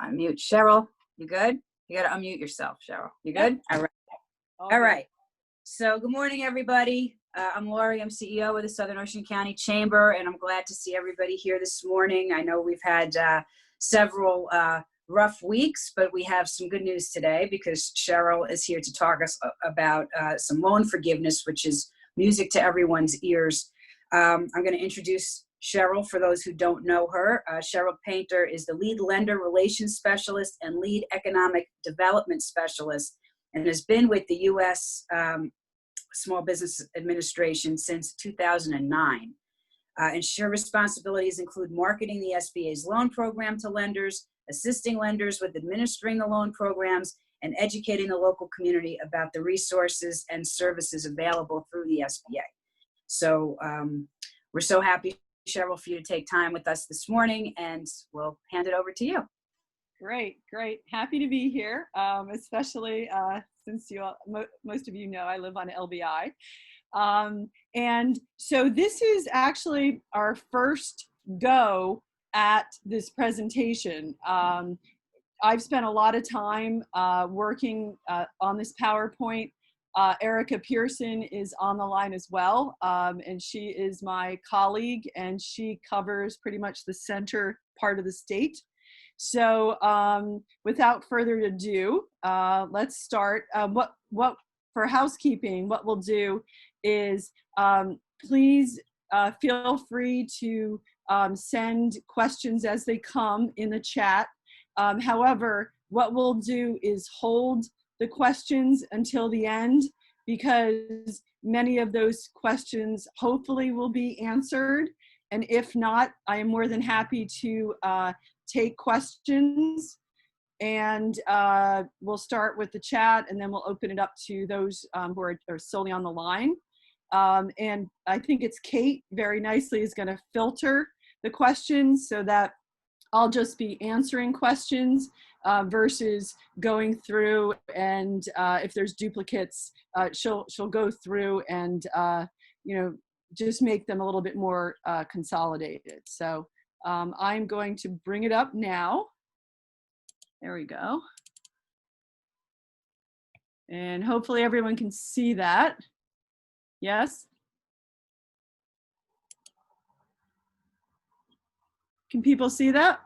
Unmute. Sheryl, you good? You got to unmute yourself, Sheryl. You good? Yep. All right. All right. So good morning, everybody. I'm Lori. I'm CEO of the Southern Ocean County Chamber, and I'm glad to see everybody here this morning. I know we've had several rough weeks, but we have some good news today because Sheryl is here to talk us about some loan forgiveness, which is music to everyone's ears. I'm going to introduce Sheryl for those who don't know her. Sheryl Paynter is the lead lender relations specialist and lead economic development specialist, and has been with the U.S. Small Business Administration since 2009. And her responsibilities include marketing the SBA's loan program to lenders, assisting lenders with administering the loan programs, and educating the local community about the resources and services available through the SBA. So we're so happy, Sheryl, for you to take time with us this morning, and we'll hand it over to you. Great. Happy to be here, especially since most of you know I live on LBI. And so this is actually our first go at this presentation. I've spent a lot of time working on this PowerPoint. Erica Pearson is on the line as well, and she is my colleague, and she covers pretty much the center part of the state. So without further ado, let's start. What for housekeeping, what we'll do is please feel free to send questions as they come in the chat. However, what we'll do is hold the questions until the end, because many of those questions hopefully will be answered. And if not, I am more than happy to take questions, and we'll start with the chat, and then we'll open it up to those who are solely on the line. And I think it's Kate very nicely is going to filter the questions so that I'll just be answering questions versus going through, and if there's duplicates, she'll go through and just make them a little bit more consolidated. So I'm going to bring it up now. There we go. And hopefully everyone can see that. Yes? Can people see that?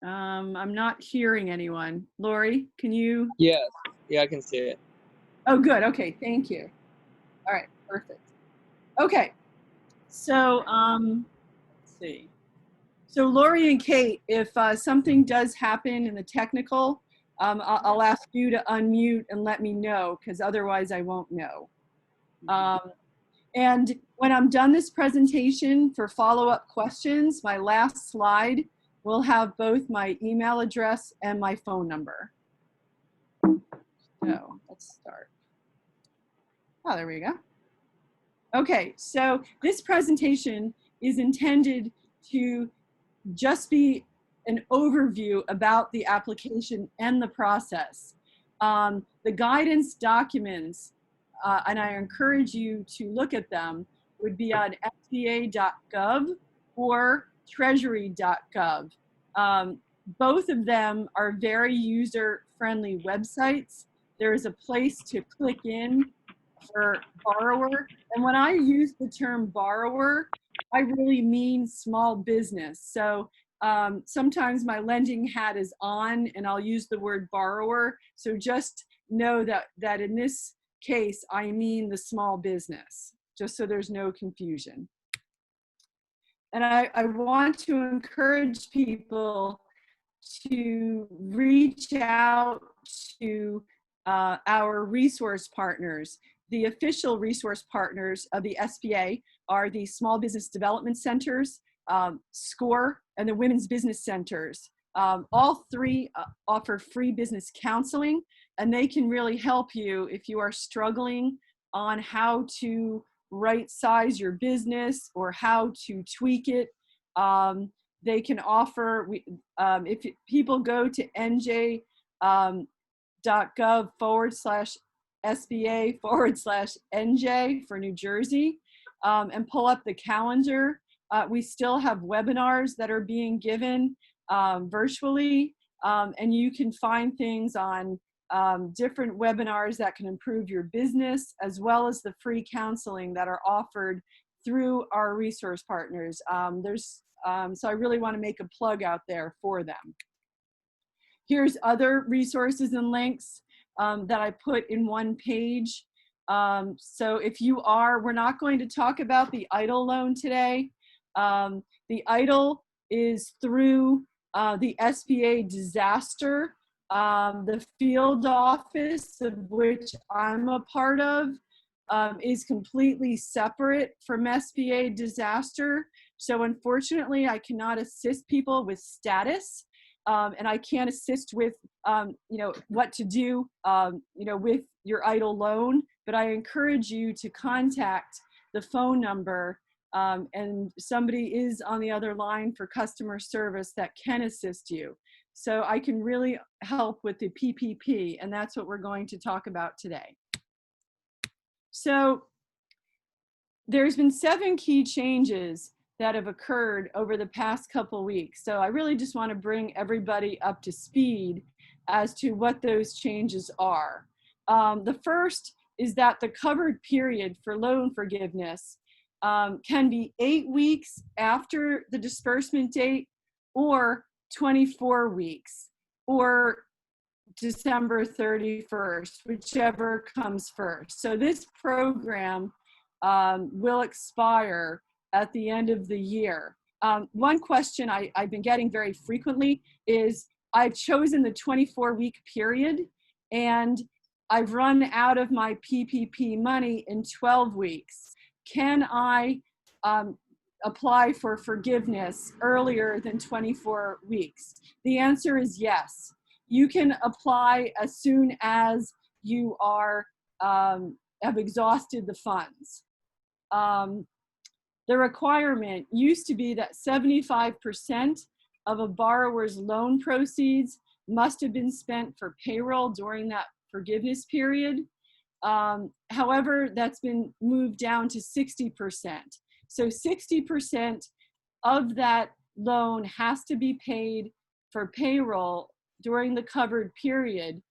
I'm not hearing anyone. Lori, can you? Yes. Yeah, I can see it. Oh, good. Okay, thank you. All right, perfect. Okay, so let's see. So Lori and Kate, if something does happen in the technical, I'll ask you to unmute and let me know, because otherwise I won't know. And when I'm done this presentation, for follow-up questions, my last slide will have both my email address and my phone number. So let's start. Oh, there we go. Okay, so this presentation is intended to just be an overview about the application and the process. The guidance documents, and I encourage you to look at them, would be on SBA.gov or Treasury.gov. Both of them are very user-friendly websites. There is a place to click in for borrower. And when I use the term borrower, I really mean small business. So sometimes my lending hat is on and I'll use the word borrower. So just know that in this case, I mean the small business, just so there's no confusion. And I want to encourage people to reach out to our resource partners. The official resource partners of the SBA are the Small Business Development Centers, SCORE, and the Women's Business Centers. All three offer free business counseling, and they can really help you if you are struggling on how to right size your business or how to tweak it. They can offer, if people go to nj.gov/SBA/NJ for New Jersey and pull up the calendar, We still have webinars that are being given virtually, and you can find things on different webinars that can improve your business, as well as the free counseling that are offered through our resource partners. So I really want to make a plug out there for them. Here's other resources and links that I put in one page. So if you are, we're not going to talk about the EIDL loan today. The EIDL is through the SBA disaster. The field office, of which I'm a part of, is completely separate from SBA disaster. So unfortunately, I cannot assist people with status, and I can't assist with, what to do, with your EIDL loan. But I encourage you to contact the phone number, and somebody is on the other line for customer service that can assist you. So I can really help with the PPP, and that's what we're going to talk about today. So there's been 7 key changes that have occurred over the past couple weeks. So I really just want to bring everybody up to speed as to what those changes are. The first is that the covered period for loan forgiveness can be 8 weeks after the disbursement date, or 24 weeks, or December 31st, whichever comes first. So this program will expire at the end of the year. One question I've been getting very frequently is, I've chosen the 24-week period, and I've run out of my PPP money in 12 weeks. Can I apply for forgiveness earlier than 24 weeks? The answer is yes. You can apply as soon as you are have exhausted the funds. The requirement used to be that 75% of a borrower's loan proceeds must have been spent for payroll during that forgiveness period. However, that's been moved down to 60%. So 60% of that loan has to be paid for payroll during the covered period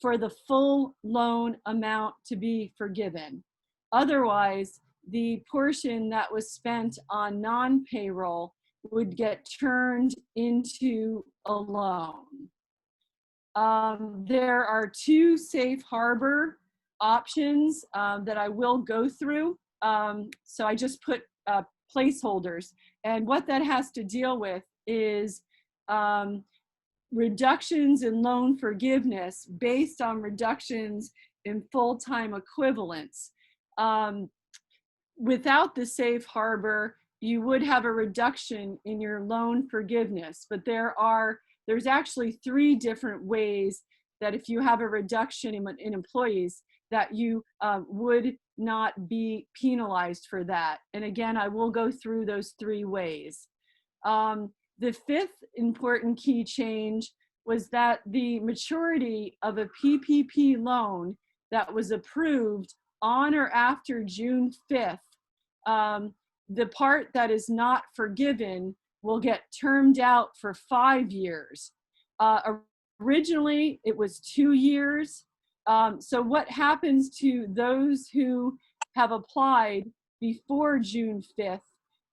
for the full loan amount to be forgiven. Otherwise, the portion that was spent on non-payroll would get turned into a loan. There are 2 safe harbor options that I will go through. So I just put placeholders. And what that has to deal with is reductions in loan forgiveness based on reductions in full-time equivalents. Without the safe harbor, you would have a reduction in your loan forgiveness, but there's actually 3 different ways that if you have a reduction in employees, that you would not be penalized for that. And again, I will go through those 3 ways. The 5th important key change was that the maturity of a PPP loan that was approved on or after June 5th, the part that is not forgiven will get termed out for 5 years. Originally, it was 2 years. So what happens to those who have applied before June 5th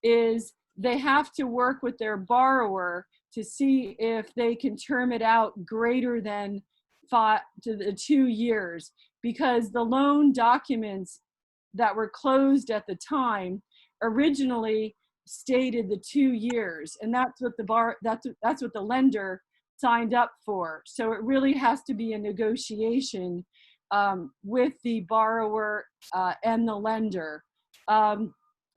is they have to work with their borrower to see if they can term it out greater than 2 years, because the loan documents that were closed at the time originally stated the 2 years, and that's what the lender signed up for. So it really has to be a negotiation with the borrower and the lender.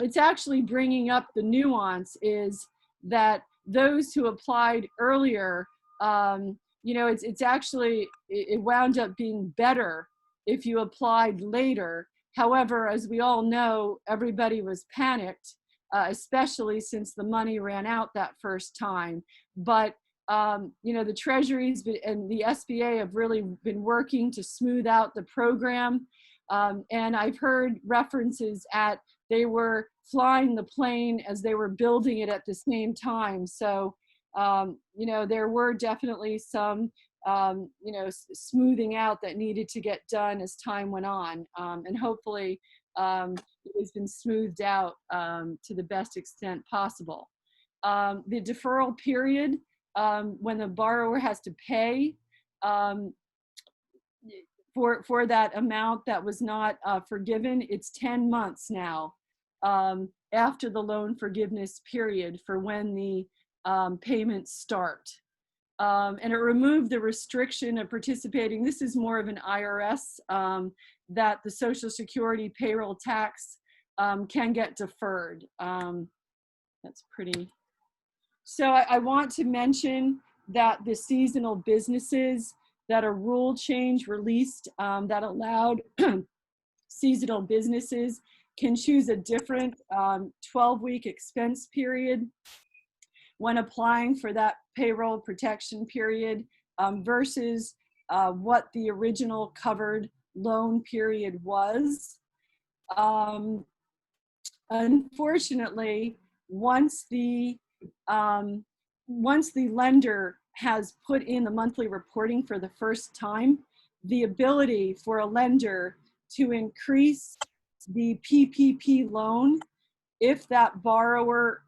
It's actually bringing up the nuance is that those who applied earlier, it's actually, it wound up being better if you applied later. However, as we all know, everybody was panicked, especially since the money ran out that first time. But the Treasuries and the SBA have really been working to smooth out the program. And I've heard references at they were flying the plane as they were building it at the same time. So, you know, there were definitely some, you know, smoothing out that needed to get done as time went on. And hopefully it has been smoothed out to the best extent possible. The deferral period, when the borrower has to pay for that amount that was not forgiven, it's 10 months now after the loan forgiveness period for when the payments start. And it removed the restriction of participating. This is more of an IRS, that the Social Security payroll tax can get deferred. That's pretty. So I want to mention that the seasonal businesses, that a rule change released that allowed seasonal businesses can choose a different 12-week expense period when applying for that payroll protection period versus what the original covered loan period was. Unfortunately, once the lender has put in the monthly reporting for the first time, the ability for a lender to increase the PPP loan if that borrower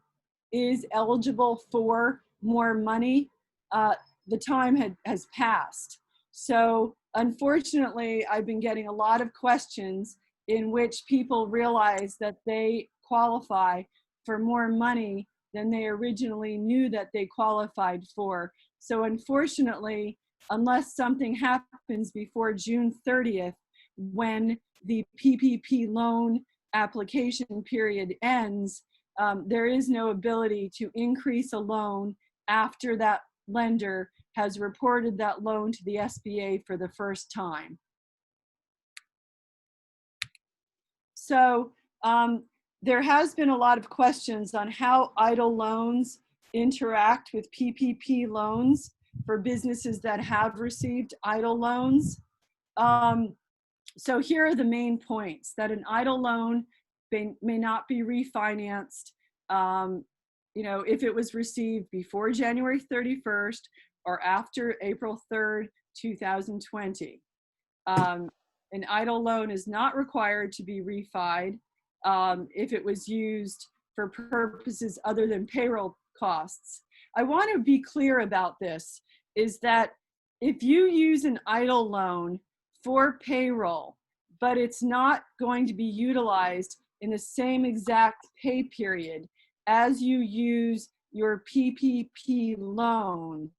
is eligible for more money, the time has passed. So unfortunately, I've been getting a lot of questions in which people realize that they qualify for more money than they originally knew that they qualified for. So unfortunately, unless something happens before June 30th, when the PPP loan application period ends, there is no ability to increase a loan after that lender has reported that loan to the SBA for the first time. So there has been a lot of questions on how EIDL loans interact with PPP loans for businesses that have received EIDL loans. So here are the main points: that an EIDL loan may not be refinanced, you know, if it was received before January 31st or after April 3rd, 2020. An EIDL loan is not required to be refied if it was used for purposes other than payroll costs. I want to be clear about this, is that if you use an EIDL loan for payroll, but it's not going to be utilized in the same exact pay period as you use your PPP loan,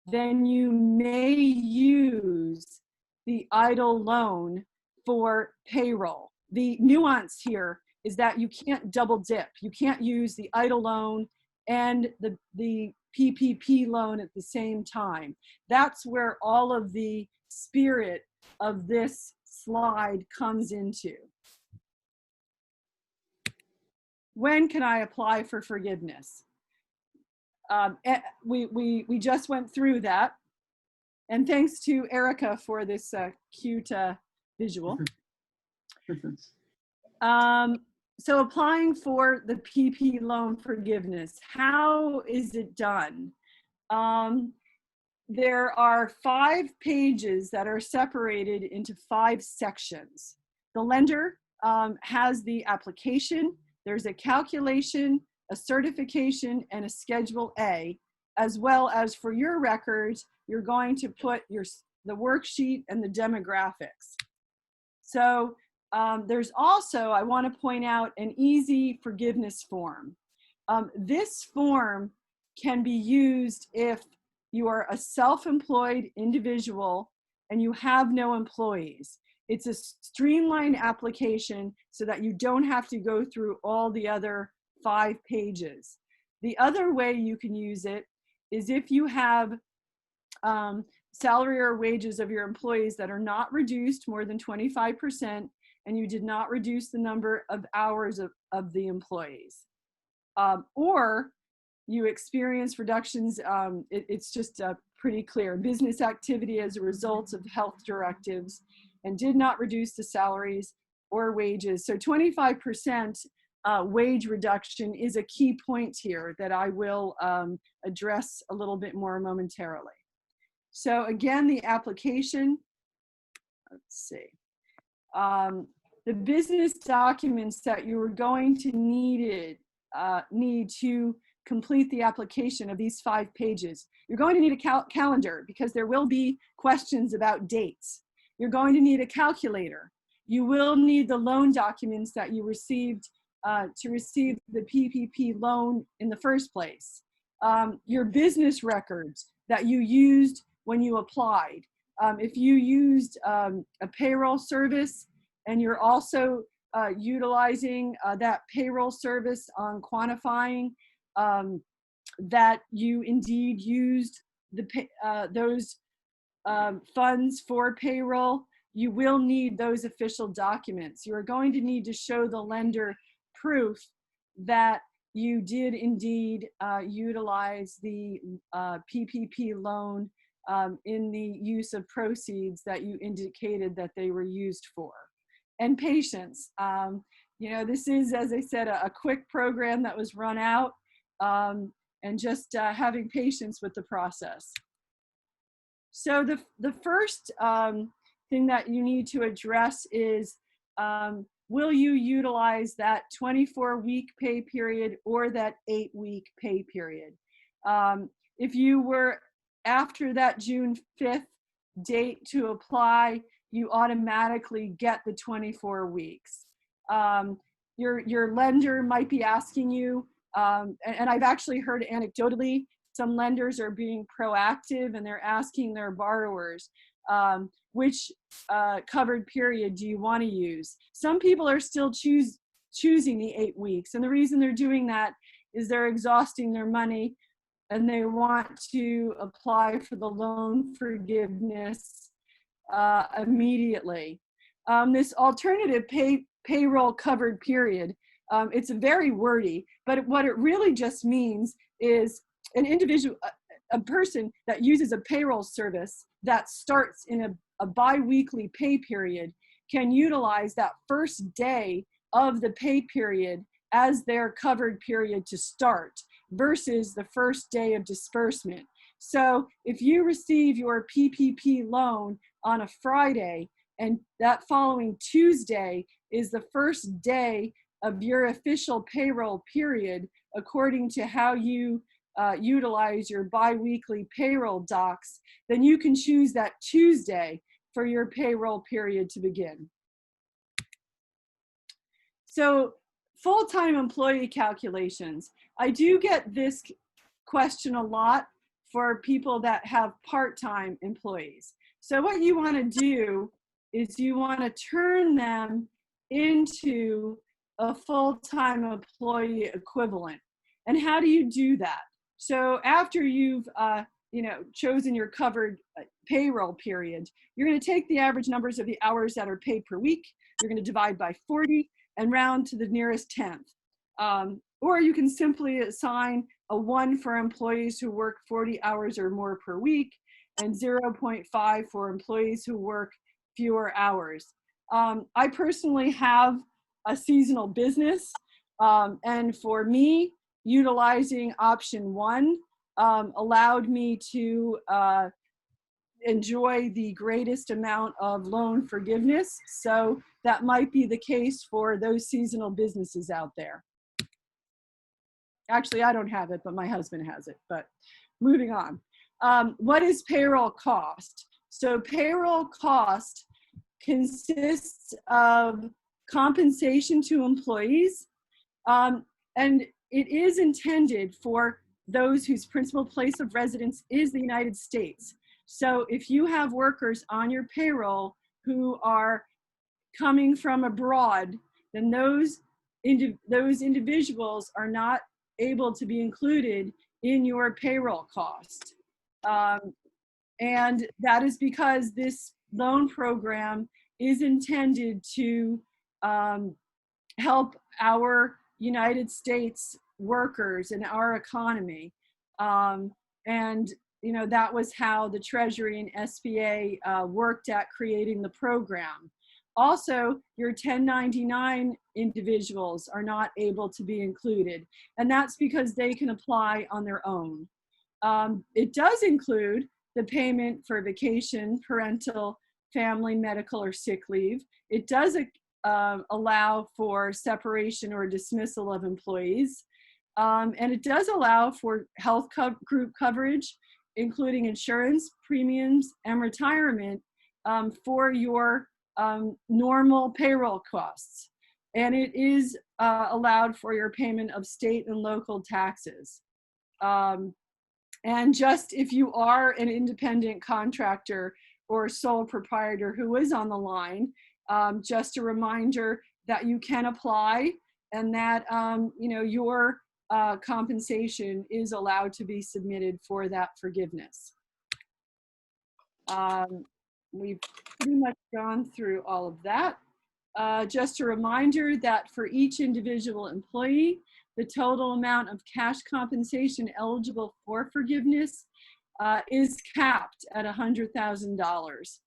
then you may use the EIDL loan for payroll. The nuance here is that you can't double dip. You can't use the EIDL loan and the PPP loan at the same time. That's where all of the spirit of this slide comes into. When can I apply for forgiveness? We just went through that. And thanks to Erica for this cute visual. So applying for the PP loan forgiveness, how is it done? There are 5 pages that are separated into 5 sections. The lender has the application, there's a calculation, a certification, and a Schedule A, as well as for your records, you're going to put the worksheet and the demographics. So there's also, I want to point out, an easy forgiveness form. This form can be used if you are a self-employed individual and you have no employees. It's a streamlined application so that you don't have to go through all the other 5 pages. The other way you can use it is if you have salary or wages of your employees that are not reduced more than 25%, and you did not reduce the number of hours of the employees. Or you experience reductions, it's just pretty clear, business activity as a result of health directives, and did not reduce the salaries or wages. So 25% wage reduction is a key point here that I will address a little bit more momentarily. So again, the application, let's see. The business documents that you are going to need to complete the application of these 5 pages. You're going to need a calendar because there will be questions about dates. You're going to need a calculator. You will need the loan documents that you received to receive the PPP loan in the first place. Your business records that you used when you applied. If you used a payroll service and you're also utilizing that payroll service on quantifying that you indeed used those funds for payroll, you will need those official documents. You are going to need to show the lender proof that you did indeed utilize the PPP loan in the use of proceeds that you indicated that they were used for. And patience. You know, this is, as I said, a quick program that was run out, and just having patience with the process. So the first thing that you need to address is, will you utilize that 24-week pay period or that 8-week pay period? If you were after that June 5th date to apply, you automatically get the 24 weeks. Your lender might be asking you, and I've actually heard anecdotally, some lenders are being proactive and they're asking their borrowers, which covered period do you want to use? Some people are still choosing the 8 weeks, and the reason they're doing that is they're exhausting their money and they want to apply for the loan forgiveness immediately. This alternative payroll covered period, it's very wordy, but what it really just means is an individual, a person that uses a payroll service that starts in a bi-weekly pay period can utilize that first day of the pay period as their covered period to start versus the first day of disbursement. So if you receive your PPP loan on a Friday and that following Tuesday is the first day of your official payroll period, according to how you utilize your bi-weekly payroll docs, then you can choose that Tuesday for your payroll period to begin. So full-time employee calculations. I do get this question a lot for people that have part-time employees. So what you want to do is you want to turn them into a full-time employee equivalent. And how do you do that? So after you've chosen your covered payroll period, you're going to take the average numbers of the hours that are paid per week. You're going to divide by 40 and round to the nearest 10th. Or you can simply assign a 1 for employees who work 40 hours or more per week and 0.5 for employees who work fewer hours. I personally have a seasonal business, and for me, utilizing option 1 allowed me to enjoy the greatest amount of loan forgiveness. So that might be the case for those seasonal businesses out there. Actually, I don't have it, but my husband has it. But moving on. What is payroll cost? So payroll cost consists of compensation to employees, and it is intended for those whose principal place of residence is the United States. So if you have workers on your payroll who are coming from abroad, then those individuals are not able to be included in your payroll cost. And that is because this loan program is intended to help our United States workers and our economy. And that was how the Treasury and SBA worked at creating the program. Also, your 1099 individuals are not able to be included, and that's because they can apply on their own. It does include the payment for vacation, parental, family, medical, or sick leave. It does allow for separation or dismissal of employees. And it does allow for health group coverage, including insurance, premiums, and retirement for your normal payroll costs. And it is allowed for your payment of state and local taxes. And just if you are an independent contractor or sole proprietor who is on the line, just a reminder that you can apply and that your compensation is allowed to be submitted for that forgiveness. We've pretty much gone through all of that. Just a reminder that for each individual employee, the total amount of cash compensation eligible for forgiveness is capped at $100,000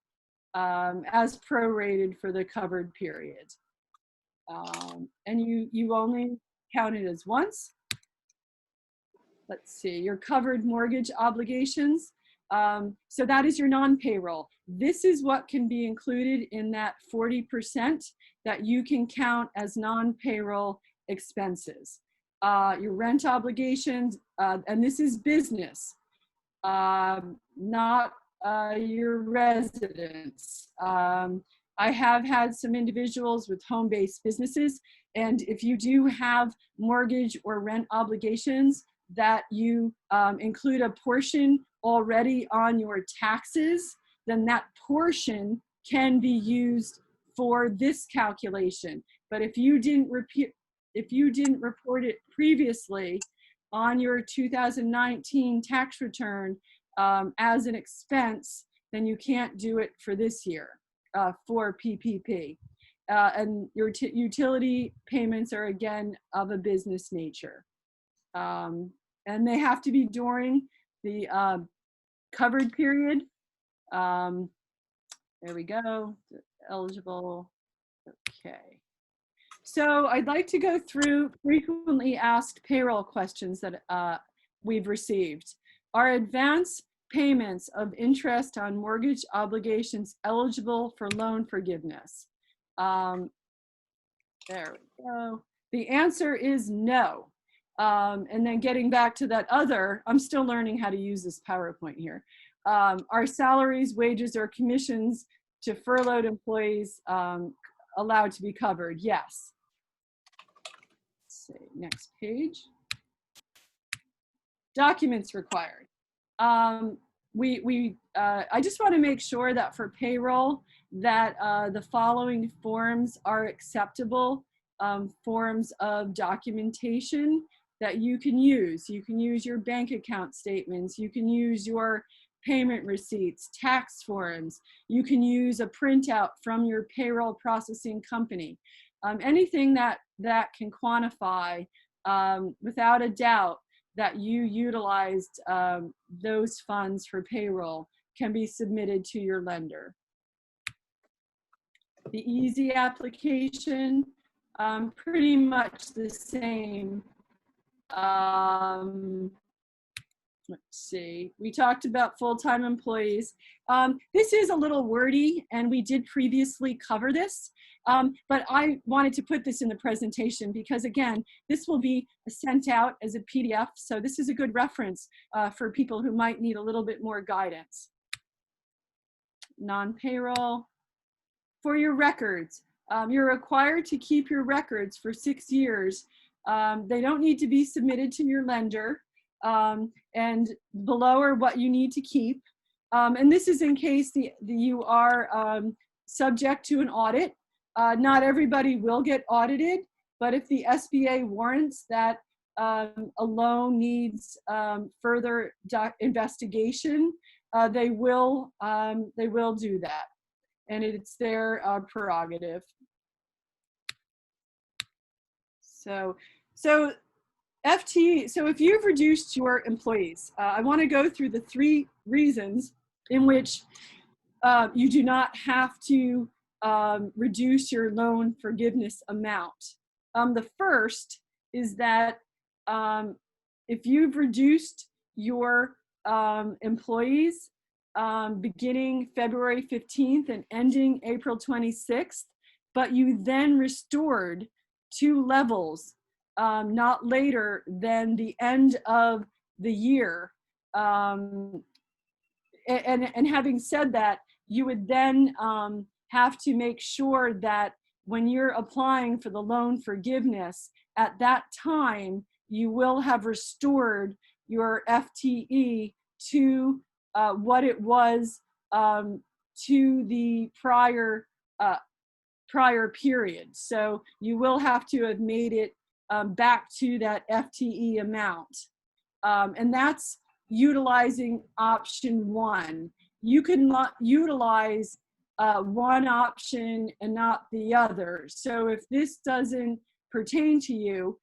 as prorated for the covered period. And you only count it as once. Let's see, your covered mortgage obligations. So that is your non-payroll. This is what can be included in that 40% that you can count as non-payroll expenses. Your rent obligations, and this is business, not your residence. I have had some individuals with home-based businesses, and if you do have mortgage or rent obligations that you include a portion already on your taxes, then that portion can be used for this calculation. But if you didn't report it previously on your 2019 tax return as an expense, then you can't do it for this year for PPP. And your utility payments are again of a business nature. And they have to be during the covered period. There we go, eligible, okay. So I'd like to go through frequently asked payroll questions that we've received. Are advance payments of interest on mortgage obligations eligible for loan forgiveness? There we go. The answer is no. And then getting back to that other, I'm still learning how to use this PowerPoint here. Are salaries, wages, or commissions to furloughed employees allowed to be covered? Yes. Let's see, next page. Documents required. I just want to make sure that for payroll that the following forms are acceptable forms of documentation that you can use. You can use your bank account statements. You can use your payment receipts, tax forms. You can use a printout from your payroll processing company. Anything that can quantify without a doubt that you utilized those funds for payroll can be submitted to your lender. The easy application, pretty much the same. Let's see, we talked about full-time employees. This is a little wordy, and we did previously cover this, but I wanted to put this in the presentation because, again, this will be sent out as a PDF, so this is a good reference for people who might need a little bit more guidance. Non-payroll. For your records, you're required to keep your records for 6 years. They don't need to be submitted to your lender. And below are what you need to keep. And this is in case you are subject to an audit. Not everybody will get audited, but if the SBA warrants that a loan needs further investigation, they will do that. And it's their prerogative. So if you've reduced your employees, I want to go through the 3 reasons in which you do not have to reduce your loan forgiveness amount. The first is that if you've reduced your employees beginning February 15th and ending April 26th, but you then restored 2 levels not later than the end of the year. And having said that, you would then have to make sure that when you're applying for the loan forgiveness, at that time, you will have restored your FTE to what it was to the prior period. So you will have to have made it back to that FTE amount. And that's utilizing option 1. You can utilize one option and not the other. So if this doesn't pertain to you,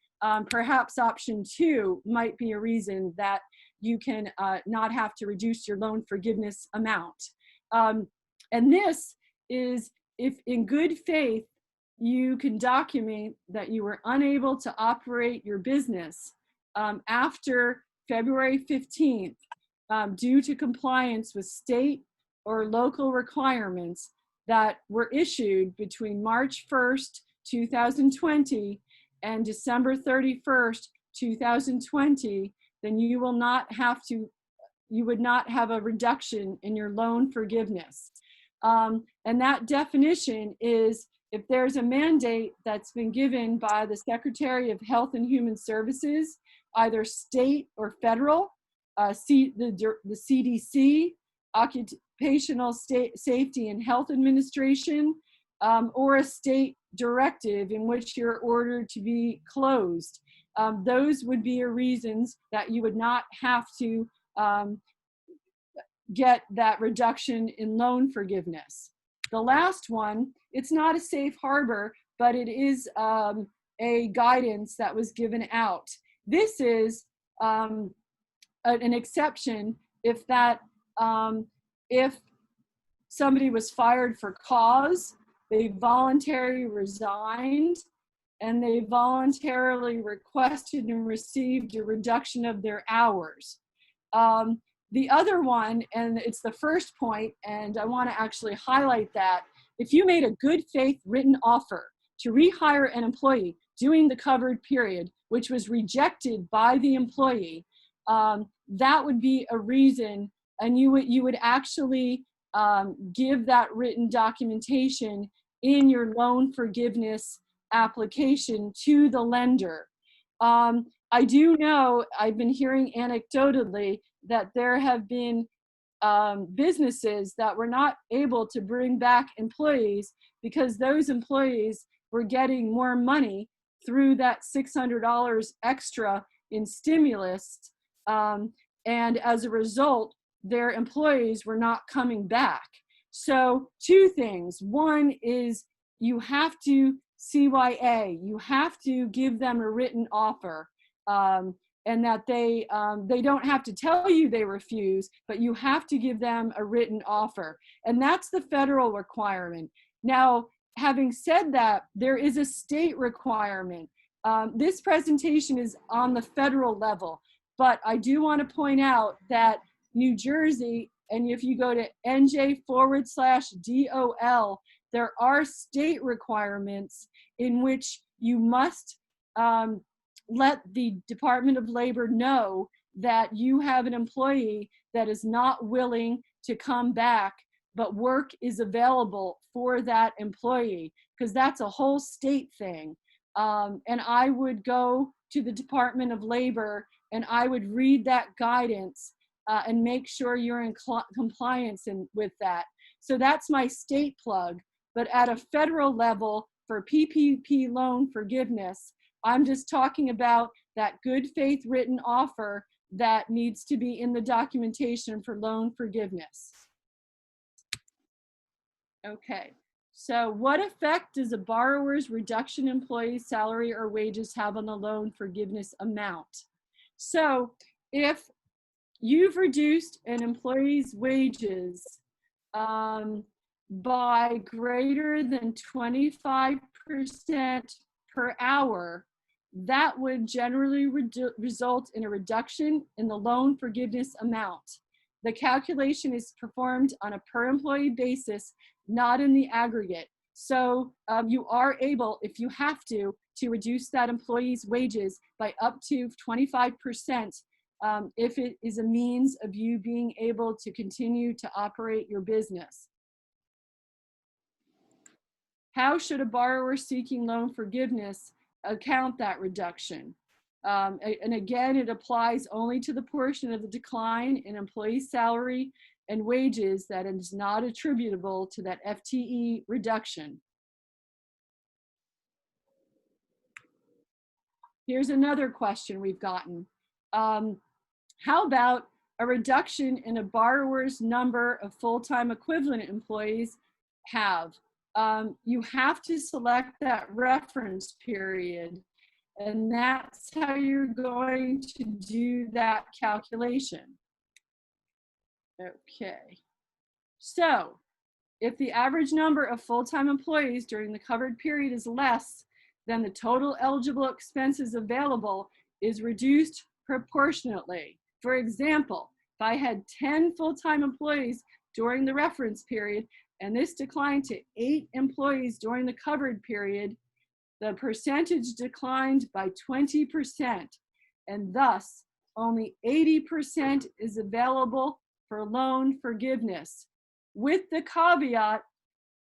perhaps option 2 might be a reason that you can not have to reduce your loan forgiveness amount. And this is if in good faith you can document that you were unable to operate your business after February 15th due to compliance with state or local requirements that were issued between March 1st, 2020 and December 31st, 2020, then you will not have to, you would not have a reduction in your loan forgiveness. And that definition is if there's a mandate that's been given by the Secretary of Health and Human Services, either state or federal, the CDC, Occupational Safety and Health Administration, or a state directive in which you're ordered to be closed. Those would be reasons that you would not have to get that reduction in loan forgiveness. The last one, it's not a safe harbor, but it is a guidance that was given out. This is an exception if somebody was fired for cause, they voluntarily resigned, and they voluntarily requested and received a reduction of their hours. The other one, and it's the first point, and I want to actually highlight that, if you made a good faith written offer to rehire an employee during the covered period, which was rejected by the employee, that would be a reason, and you would actually give that written documentation in your loan forgiveness application to the lender. I do know, I've been hearing anecdotally that there have been businesses that were not able to bring back employees because those employees were getting more money through that $600 extra in stimulus. And as a result, their employees were not coming back. So 2 things. One is you have to CYA, you have to give them a written offer, and that they don't have to tell you they refuse, but you have to give them a written offer. And that's the federal requirement. Now, having said that, there is a state requirement. This presentation is on the federal level, but I do want to point out that New Jersey, and if you go to NJ/DOL, there are state requirements in which you must let the Department of Labor know that you have an employee that is not willing to come back, but work is available for that employee, because that's a whole state thing. And I would go to the Department of Labor and I would read that guidance and make sure you're in compliance with that. So that's my state plug. But at a federal level for PPP loan forgiveness, I'm just talking about that good faith written offer that needs to be in the documentation for loan forgiveness. Okay, so what effect does a borrower's reduction in employee's salary or wages have on the loan forgiveness amount? So if you've reduced an employee's wages, by greater than 25% per hour, that would generally result in a reduction in the loan forgiveness amount. The calculation is performed on a per employee basis, not in the aggregate. So you are able, if you have to reduce that employee's wages by up to 25% if it is a means of you being able to continue to operate your business. How should a borrower seeking loan forgiveness account that reduction? And again, it applies only to the portion of the decline in employee salary and wages that is not attributable to that FTE reduction. Here's another question we've gotten. How about a reduction in a borrower's number of full-time equivalent employees have? You have to select that reference period, and that's how you're going to do that calculation. Okay, so if the average number of full-time employees during the covered period is less than the total eligible expenses available is reduced proportionately. For example, if I had 10 full-time employees during the reference period and this declined to 8 employees during the covered period, the percentage declined by 20%, and thus only 80% is available for loan forgiveness, with the caveat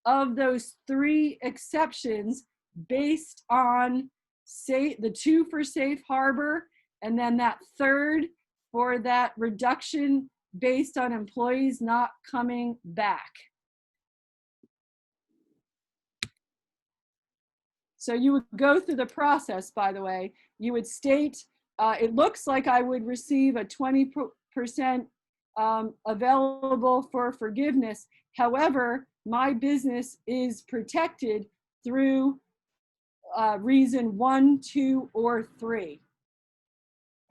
of those 3 exceptions based on, say, the 2 for safe harbor, and then that 3rd for that reduction based on employees not coming back. So you would go through the process, by the way. You would state, it looks like I would receive a 20% available for forgiveness. However, my business is protected through reason 1, 2, or 3.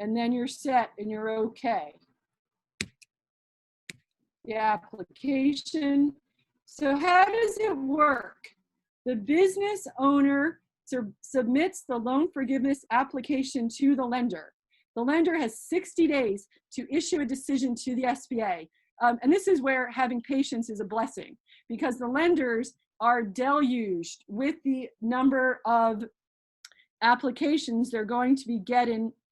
And then you're set and you're okay. The application. So how does it work? The business owner submits the loan forgiveness application to the lender. The lender has 60 days to issue a decision to the SBA. And this is where having patience is a blessing, because the lenders are deluged with the number of applications they're going to be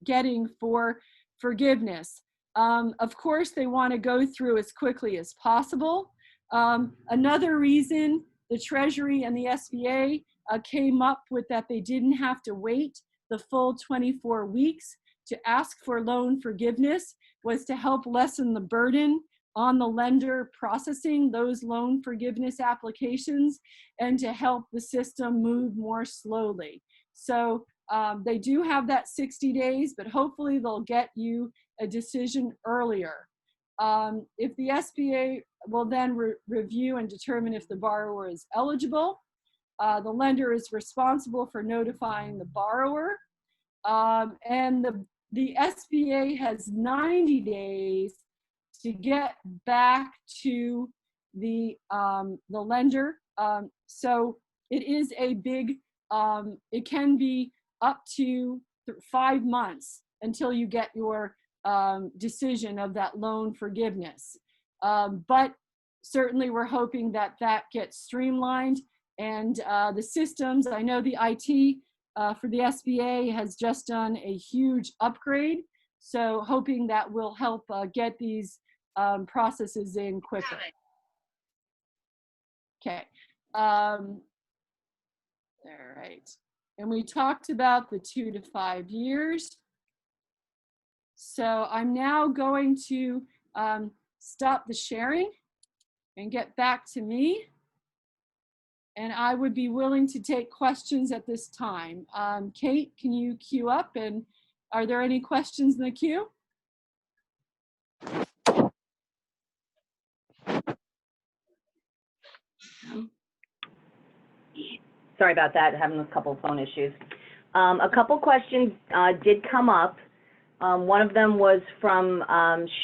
getting for forgiveness. Of course, they want to go through as quickly as possible. Another reason the Treasury and the SBA came up with that they didn't have to wait the full 24 weeks to ask for loan forgiveness was to help lessen the burden on the lender processing those loan forgiveness applications and to help the system move more slowly. So they do have that 60 days, but hopefully they'll get you a decision earlier. If the SBA will then review and determine if the borrower is eligible, the lender is responsible for notifying the borrower, and the SBA has 90 days to get back to the lender. So it is a big, it can be up to 5 months until you get your decision of that loan forgiveness. But certainly we're hoping that that gets streamlined, and the systems, I know the IT for the SBA has just done a huge upgrade, so hoping that will help get these processes in quicker. Okay. All right. And we talked about the 2 to 5 years. So I'm now going to stop the sharing and get back to me. And I would be willing to take questions at this time. Kate, can you queue up? And are there any questions in the queue? Sorry about that, having a couple phone issues. A couple questions did come up. One of them was from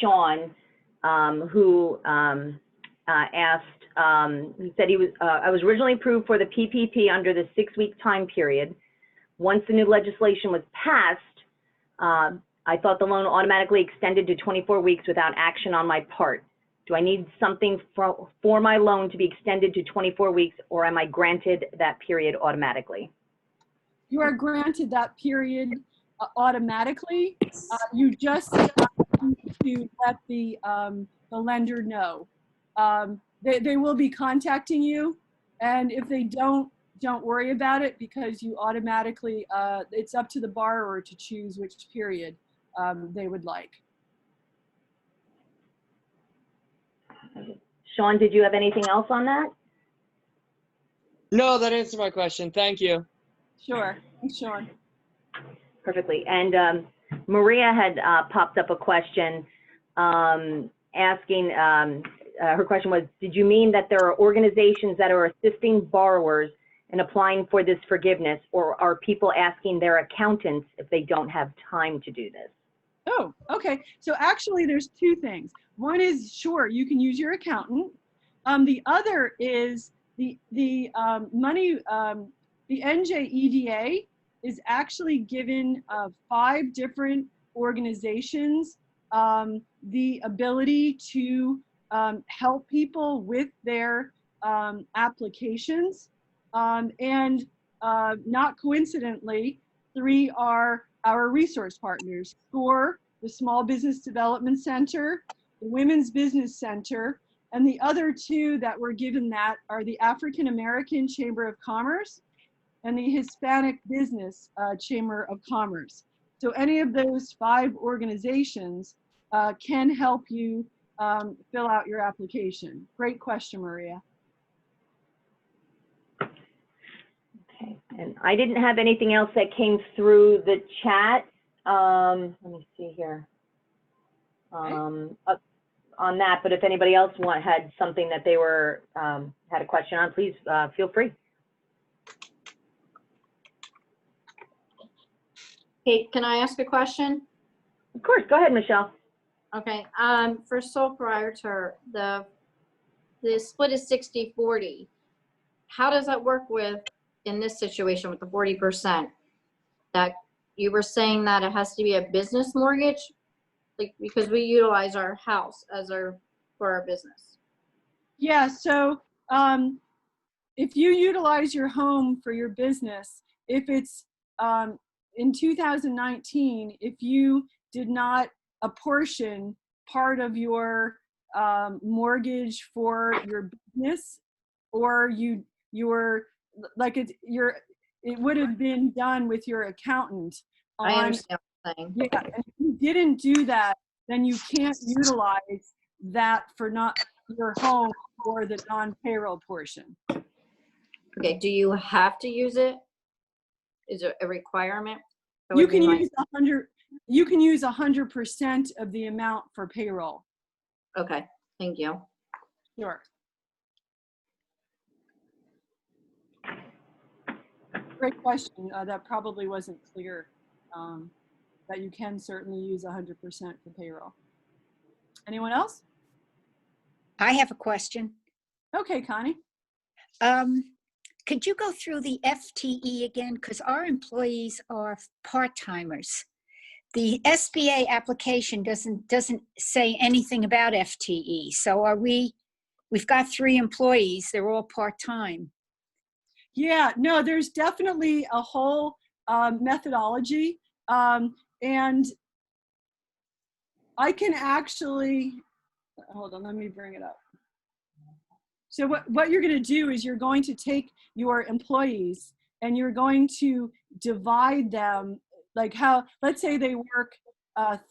Sean, who asked he said I was originally approved for the PPP under the 6-week time period. Once the new legislation was passed, I thought the loan automatically extended to 24 weeks without action on my part. Do I need something for my loan to be extended to 24 weeks, or am I granted that period automatically? You are granted that period automatically. You just have to let the lender know. They will be contacting you, and if they don't worry about it, because you automatically, it's up to the borrower to choose which period they would like. Sean, did you have anything else on that? No, that answered my question. Thank you. Sure. Thanks, Sean. Perfectly. And Maria had popped up a question asking, her question was, did you mean that there are organizations that are assisting borrowers in applying for this forgiveness, or are people asking their accountants if they don't have time to do this? Oh, okay. So actually there's two things. One is, sure, you can use your accountant. The other is the NJEDA is actually given 5 different organizations the ability to help people with their applications. And not coincidentally, 3 are our resource partners: SCORE, the Small Business Development Center, the Women's Business Center, and the other 2 that were given that are the African American Chamber of Commerce and the Hispanic Business Chamber of Commerce. So any of those 5 organizations can help you fill out your application. Great question, Maria. Okay, and I didn't have anything else that came through the chat. Let me see here. On that, but if anybody else had something that they were had a question on, please feel free. Kate, can I ask a question? Of course, go ahead, Michelle. Okay, for sole proprietor, the split is 60-40. How does that work with, in this situation with the 40%? That you were saying that it has to be a business mortgage, like, because we utilize our house as for our business. Yeah, so if you utilize your home for your business, if it's in 2019, if you did not apportion part of your mortgage for your business, or you were like it would have been done with your accountant. I understand what you're saying. Yeah, and if you didn't do that, then you can't utilize that for not your home or the non-payroll portion. Okay, do you have to use it? Is it a requirement? You can use 100% of the amount for payroll. Okay, thank you. Sure. Great question. That probably wasn't clear. That you can certainly use 100% for payroll. Anyone else? I have a question. Okay, Connie. Could you go through the FTE again? Because our employees are part-timers. The SBA application doesn't say anything about FTE. So we've got 3 employees, they're all part-time. Yeah, no, there's definitely a whole methodology. And I can actually, hold on, let me bring it up. So what you're going to do is you're going to take your employees and you're going to divide them, like how, let's say they work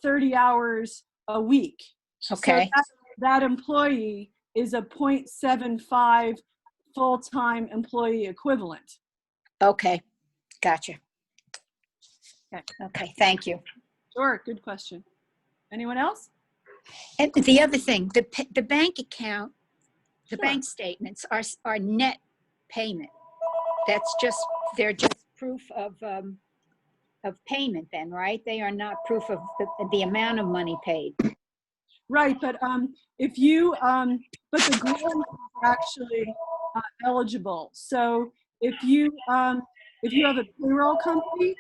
30 hours a week. Okay. So that employee is a 0.75 full-time employee equivalent. Okay, gotcha. Okay. Okay, thank you. Sure, good question. Anyone else? And the other thing, the bank account, the Sure. bank statements are net payment. They're just proof of payment then, right? They are not proof of the amount of money paid. Right, but if you, but the grant is actually eligible. So if you have a payroll company,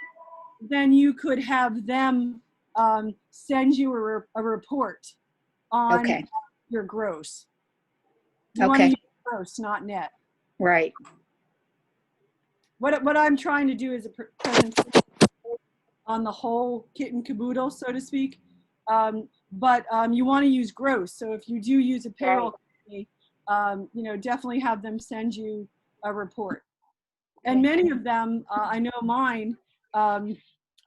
then you could have them send you a report on Okay, your gross. You want to okay, use gross, not net. right. What I'm trying to do is a presentation on the whole kit and caboodle, so to speak. But you want to use gross. So if you do use a payroll company, you know, definitely have them send you a report. And many of them, I know mine, I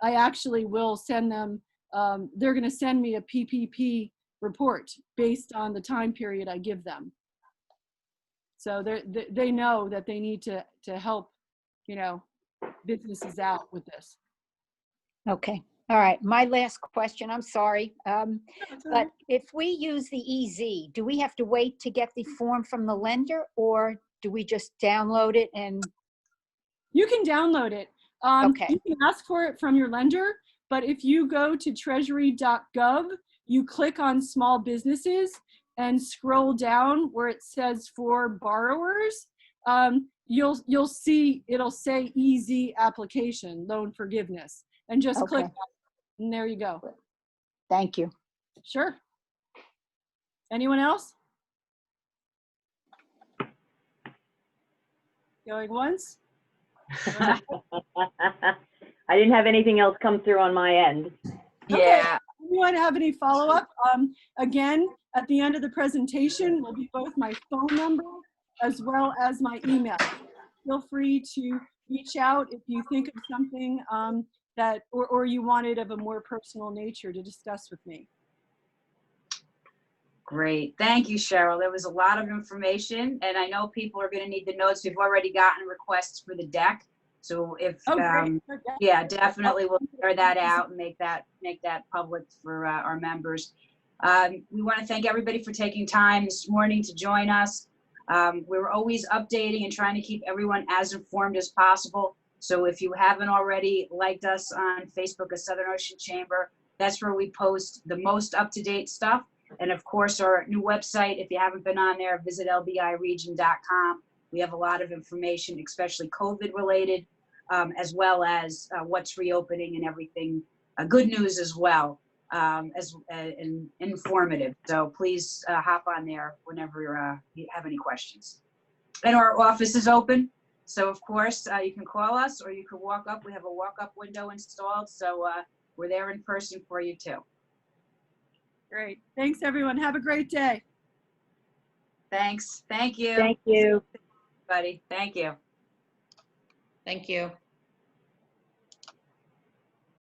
actually will send them, they're going to send me a PPP report based on the time period I give them. So they know that they need to help, you know, businesses out with this. Okay, all right. My last question, I'm sorry. That's all But right. if we use the EZ, do we have to wait to get the form from the lender, or do we just download it and, You can download it. Okay. You can ask for it from your lender, but if you go to treasury.gov, you click on small businesses and scroll down where it says for borrowers, you'll see it'll say EZ application, loan forgiveness, and just click Okay. that, and there you go. thank you. Sure. Anyone else? Going once? I didn't have anything else come through on my end. Yeah. Anyone have any follow-up? Again, at the end of the presentation will be both my phone number as well as my email. Feel free to reach out if you think of something that, or you want it of a more personal nature to discuss with me. Great. Thank you, Cheryl. There was a lot of information, and I know people are going to need the notes. We've already gotten requests for the deck. So if, Oh, great. yeah, definitely we'll share that out and make that public for our members. We want to thank everybody for taking time this morning to join us. We're always updating and trying to keep everyone as informed as possible. So if you haven't already liked us on Facebook at Southern Ocean Chamber, that's where we post the most up-to-date stuff. And of course, our new website, if you haven't been on there, visit lbiregion.com. We have a lot of information, especially COVID related, as well as what's reopening and everything. Good news as well, and informative. So please hop on there whenever you have any questions. And our office is open. So of course, you can call us or you can walk up. We have a walk-up window installed. So we're there in person for you too. Great. Thanks, everyone. Have a great day. Thanks. Thank you. Thank you. Buddy. Thank you. Thank you.